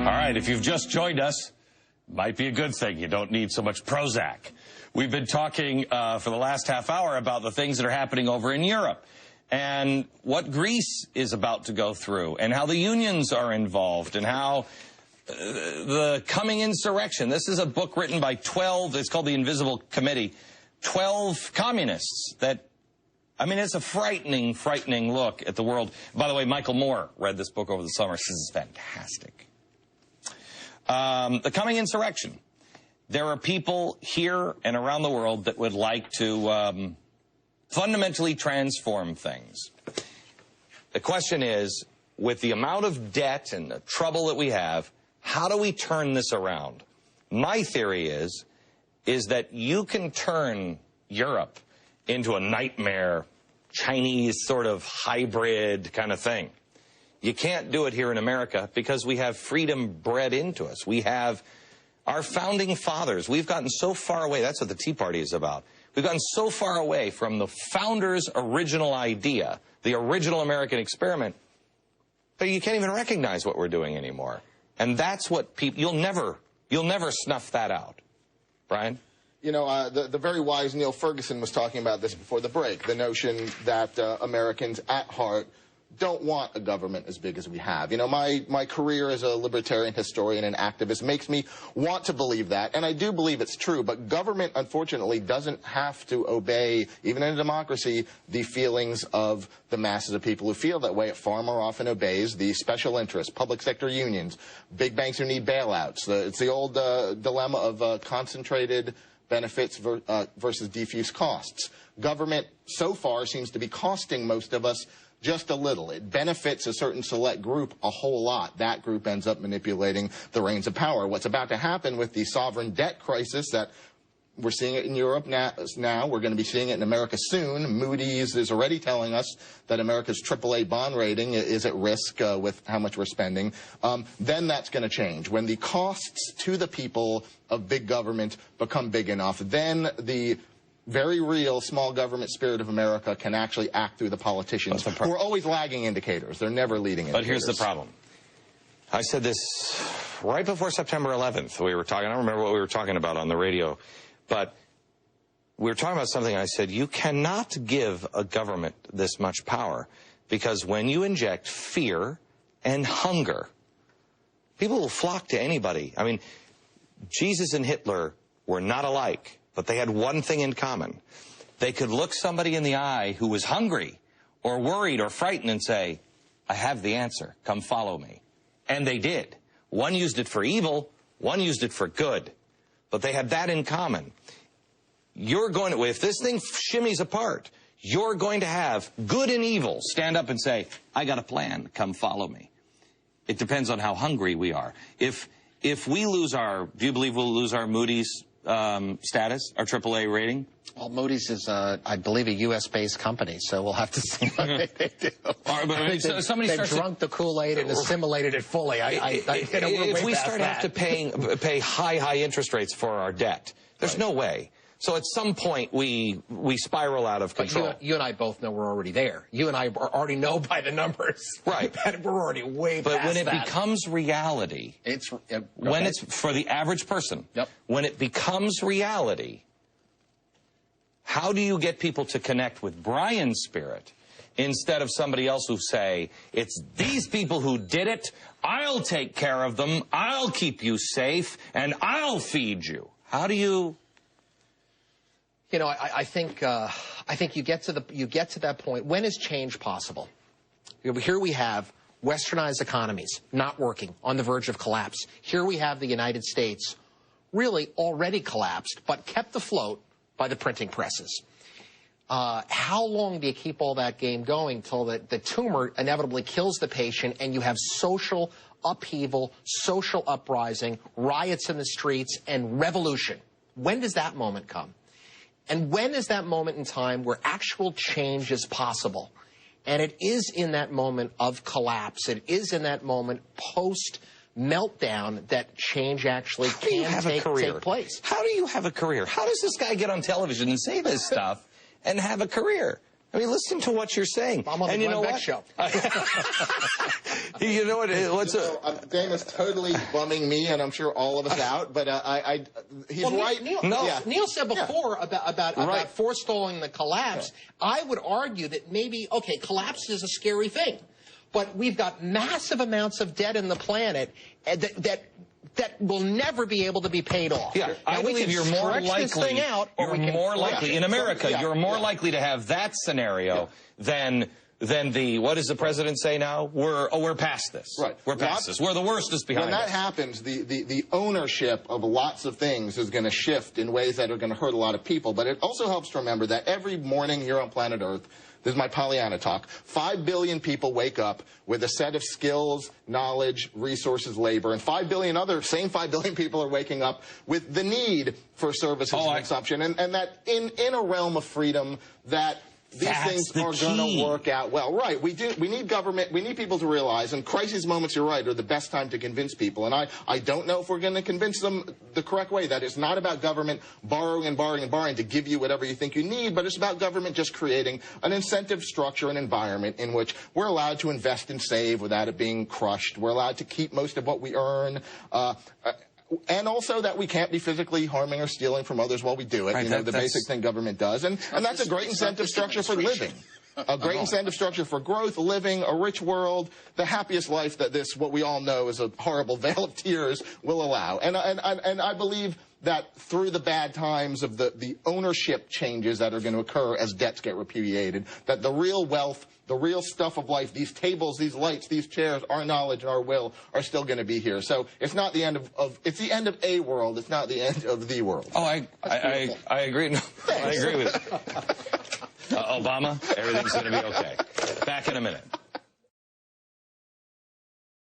All right, if you've just joined us, might be a good thing. You don't need so much Prozac. We've been talking for the last half hour about the things that are happening over in Europe and what Greece is about to go through and how the unions are involved and how the coming insurrection. This is a book written by 12, it's called The Invisible Committee, 12 communists that, I mean, it's a frightening, frightening look at the world. By the way, Michael Moore read this book over the summer. This is fantastic. The coming insurrection. There are people here and around the world that would like to fundamentally transform things. The question is, with the amount of debt and the trouble that we have, how do we turn this around? My theory is that you can turn Europe into a nightmare, Chinese sort of hybrid kind of thing. You can't do it here in America because we have freedom bred into us. We have our founding fathers. We've gotten so far away. That's what the Tea Party is about. We've gotten so far away from the founders' original idea, the original American experiment, that you can't even recognize what we're doing anymore. And that's what people, you'll never snuff that out. Brian? You know, the very wise Neil Ferguson was talking about this before the break, the notion that Americans at heart don't want a government as big as we have. You know, my career as a libertarian historian and activist makes me want to believe that, and I do believe it's true, but government, unfortunately, doesn't have to obey, even in a democracy, the feelings of the masses of people who feel that way. It far more often obeys the special interests, public sector unions, big banks who need bailouts. It's the old dilemma of concentrated benefits versus diffuse costs. Government, so far, seems to be costing most of us just a little. It benefits a certain select group a whole lot. That group ends up manipulating the reins of power. What's about to happen with the sovereign debt crisis that we're seeing it in Europe now, we're going to be seeing it in America soon. Moody's is already telling us that America's AAA bond rating is at risk with how much we're spending. Then that's going to change. When the costs to the people of big government become big enough, then the very real small government spirit of America can actually act through the politicians, who are always lagging indicators. They're never leading indicators. But here's the problem. I said this right before September 11th. We were talking, I don't remember what we were talking about on the radio, but we were talking about something. I said, you cannot give a government this much power, because when you inject fear and hunger, people will flock to anybody. I mean, Jesus and Hitler were not alike, but they had one thing in common. They could look somebody in the eye who was hungry or worried or frightened and say, I have the answer, come follow me. And they did. One used it for evil, one used it for good. But they had that in common. You're going to, if this thing shimmies apart, you're going to have good and evil stand up and say, I got a plan, come follow me. It depends on how hungry we are. If we lose our, do you believe we'll lose our Moody's status, our AAA rating? Well, Moody's is, I believe, a U.S.-based company, so we'll have to see what they do. They've drunk the Kool-Aid and assimilated it fully. If we start to pay high interest rates for our debt, there's no way. So at some point, we spiral out of control. But you and I both know we're already there. You and I already know by the numbers. Right. That we're already way past that. But when it that. becomes reality, when it's for the average person, when it becomes reality, how do you get people to connect with Brian's spirit instead of somebody else who say, it's these people who did it, I'll take care of them, I'll keep you safe, and I'll feed you? How do you... You know, I think you get to that point. When is change possible? Here we have westernized economies not working, on the verge of collapse. Here we have the United States really already collapsed, but kept afloat by the printing presses. How long do you keep all that game going till the tumor inevitably kills the patient and you have social upheaval, social uprising, riots in the streets, and revolution? When does that moment come? And when is that moment in time where actual change is possible? And it is in that moment of collapse. It is in that moment post-meltdown that change actually can take place. How do you have a career? How does this guy get on television and say this stuff and have a career? I mean, listen to what you're saying. I'm on the Glenn Beck show. You know what? Dana's totally bumming me, and I'm sure all of us out. But he's right. Neil said before about forestalling the collapse. Yeah. I would argue that maybe collapse is a scary thing, but we've got massive amounts of debt in the planet that will never be able to be paid off. Yeah, I believe you're more likely. In America, you're more likely to have that scenario than the, what does the president say now? We're past this. Right. We're past this. We're the worst is behind us. When that happens, the ownership of lots of things is going to shift in ways that are going to hurt a lot of people. But it also helps to remember that every morning here on planet Earth, this is my Pollyanna talk, 5 billion people wake up with a set of skills, knowledge, resources, labor, and 5 billion people are waking up with the need for services and consumption. And that in a realm of freedom that these things are going to work out well. Right. We need government. We need people to realize, and crisis moments, you're right, are the best time to convince people. And I don't know if we're going to convince them the correct way. That it's not about government borrowing and borrowing and borrowing to give you whatever you think you need, but it's about government just creating an incentive structure, an environment in which we're allowed to invest and save without it being crushed. We're allowed to keep most of what we earn. And also that we can't be physically harming or stealing from others while we do it. Right, the basic thing government does. And that's a great incentive structure for living. A great incentive structure for growth, living, a rich world, the happiest life that what we all know is a horrible vale of tears, will allow. And I believe that through the bad times of the ownership changes that are going to occur as debts get repudiated, that the real wealth, the real stuff of life, these tables, these lights, these chairs, our knowledge, our will, are still going to be here. So it's not the end it's the end of a world. It's not the end of the world. Oh, I agree. No, I agree with it. Obama, everything's going to be okay. Back in a minute.